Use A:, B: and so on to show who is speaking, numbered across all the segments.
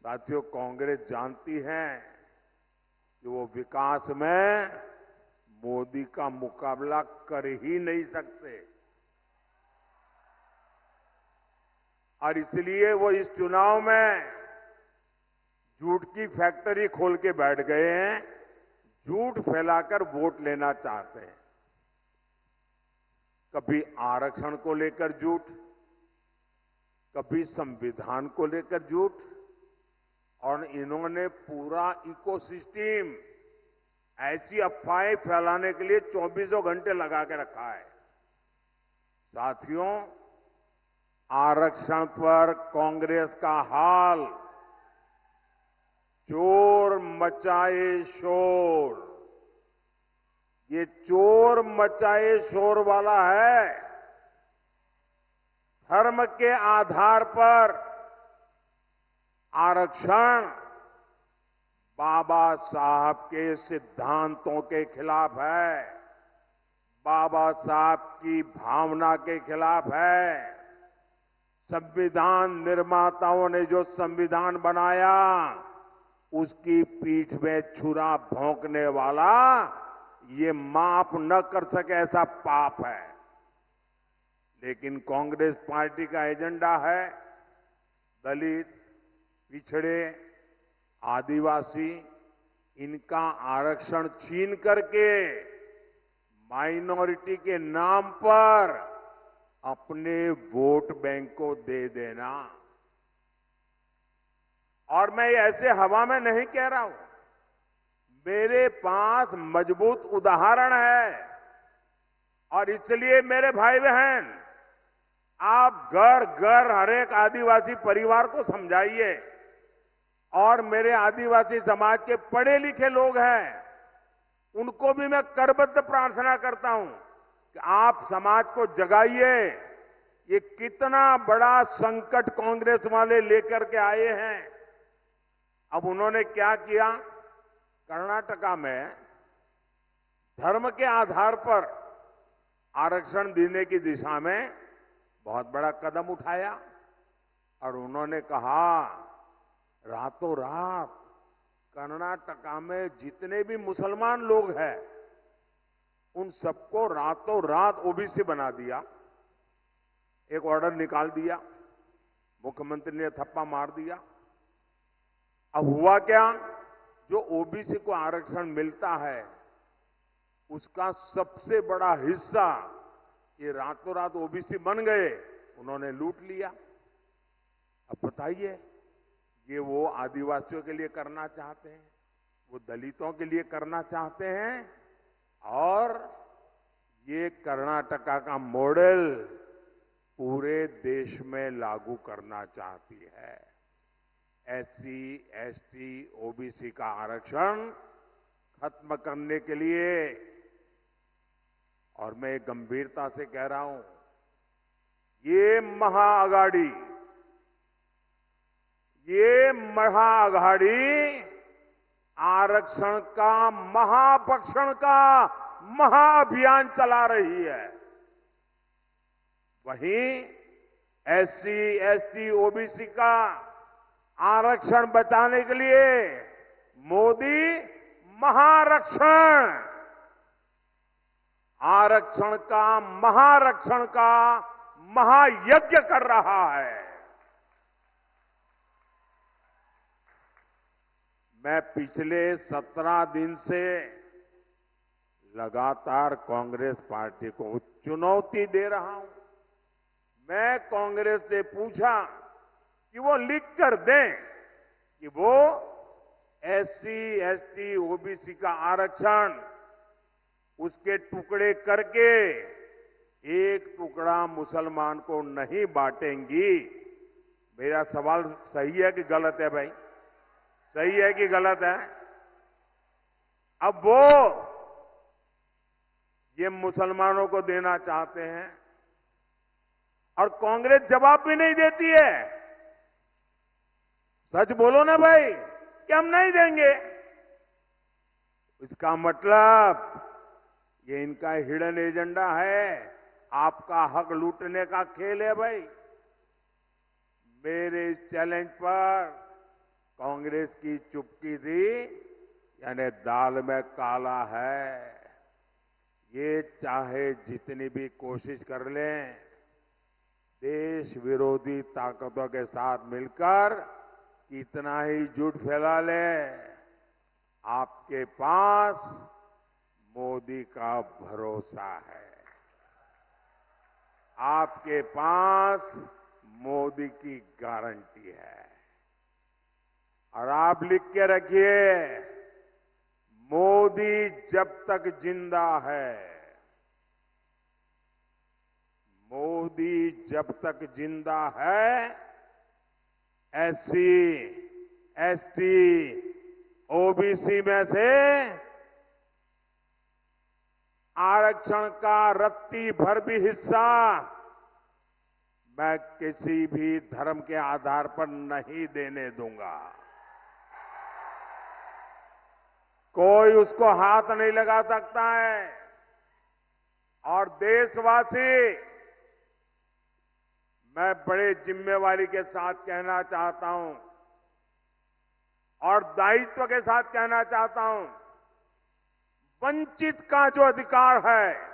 A: साथियों, कांग्रेस जानती है कि वो विकास में मोदी का मुकाबला कर ही नहीं सकते और इसलिए वो इस चुनाव में झूठ की फैक्ट्री खोल के बैठ गए हैं, झूठ फैलाकर वोट लेना चाहते हैं। कभी आरक्षण को लेकर झूठ, कभी संविधान को लेकर झूठ, और इन्होंने पूरा इकोसिस्टम ऐसी अफवाहें फैलाने के लिए 24 घंटे लगा के रखा है। साथियों, आरक्षण पर कांग्रेस का हाल चोर मचाए शोर, ये चोर मचाए शोर वाला है। धर्म के आधार पर आरक्षण बाबा साहब के सिद्धांतों के खिलाफ है, बाबा साहब की भावना के खिलाफ है। संविधान निर्माताओं ने जो संविधान बनाया, उसकी पीठ में छुरा भोंकने वाला ये माफ न कर सके ऐसा पाप है। लेकिन कांग्रेस पार्टी का एजेंडा है दलित, पिछड़े, आदिवासी, इनका आरक्षण छीन करके माइनॉरिटी के नाम पर अपने वोट बैंक को दे देना। और मैं ऐसे हवा में नहीं कह रहा हूं, मेरे पास मजबूत उदाहरण है। और इसलिए मेरे भाई बहन, आप घर घर हर एक आदिवासी परिवार को समझाइए, और मेरे आदिवासी समाज के पढ़े लिखे लोग हैं, उनको भी मैं करबद्ध प्रार्थना करता हूं कि आप समाज को जगाइए। ये कितना बड़ा संकट कांग्रेस वाले लेकर के आए हैं। अब उन्होंने क्या किया, कर्नाटका में धर्म के आधार पर आरक्षण देने की दिशा में बहुत बड़ा कदम उठाया और उन्होंने कहा रातों रात कर्नाटका में जितने भी मुसलमान लोग हैं उन सबको रातों रात ओबीसी बना दिया। एक ऑर्डर निकाल दिया, मुख्यमंत्री ने थप्पा मार दिया। अब हुआ क्या, जो ओबीसी को आरक्षण मिलता है उसका सबसे बड़ा हिस्सा ये रातों रात ओबीसी बन गए, उन्होंने लूट लिया। अब बताइए, ये वो आदिवासियों के लिए करना चाहते हैं, वो दलितों के लिए करना चाहते हैं, और ये कर्नाटका का मॉडल पूरे देश में लागू करना चाहती है। एससी, एसटी, ओबीसी का आरक्षण खत्म करने के लिए। और मैं गंभीरता से कह रहा हूं, ये महाअघाड़ी आरक्षण का महाभक्षण का महाअभियान चला रही है। वहीं एससी, एसटी, ओबीसी का आरक्षण बचाने के लिए मोदी महारक्षण, आरक्षण का महारक्षण का महायज्ञ कर रहा है। मैं पिछले 17 दिन से लगातार कांग्रेस पार्टी को चुनौती दे रहा हूं। मैं कांग्रेस से पूछा कि वो लिख कर दें कि वो एससी, एसटी, ओबीसी का आरक्षण उसके टुकड़े करके एक टुकड़ा मुसलमान को नहीं बांटेंगी। मेरा सवाल सही है कि गलत है भाई? सही है कि गलत है? अब वो ये मुसलमानों को देना चाहते हैं और कांग्रेस जवाब भी नहीं देती है। सच बोलो ना भाई कि हम नहीं देंगे। इसका मतलब ये इनका हिडन एजेंडा है, आपका हक लूटने का खेल है भाई। मेरे इस चैलेंज पर कांग्रेस की चुप्पी थी यानी दाल में काला है। ये चाहे जितनी भी कोशिश कर लें, देश विरोधी ताकतों के साथ मिलकर कितना ही झूठ फैला ले, आपके पास मोदी का भरोसा है। आपके पास मोदी की गारंटी है। और आप लिख के रखिए, मोदी जब तक जिंदा है, मोदी जब तक जिंदा है, एससी, एसटी, ओबीसी में से आरक्षण का रत्ती भर भी हिस्सा मैं किसी भी धर्म के आधार पर नहीं देने दूंगा। कोई उसको हाथ नहीं लगा सकता है। और देशवासी, मैं बड़े जिम्मेवारी के साथ कहना चाहता हूं और दायित्व के साथ कहना चाहता हूं, वंचित का जो अधिकार है,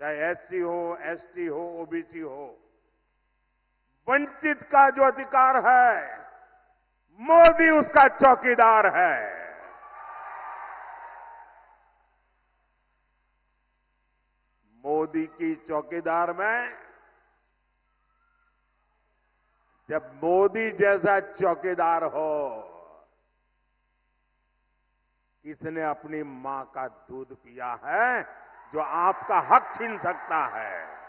A: चाहे एससी हो, एसटी हो, ओबीसी हो, वंचित का जो अधिकार है, मोदी उसका चौकीदार है। मोदी की चौकीदार में जब मोदी जैसा चौकीदार हो, किसने अपनी मां का दूध पिया है जो आपका हक छीन सकता है?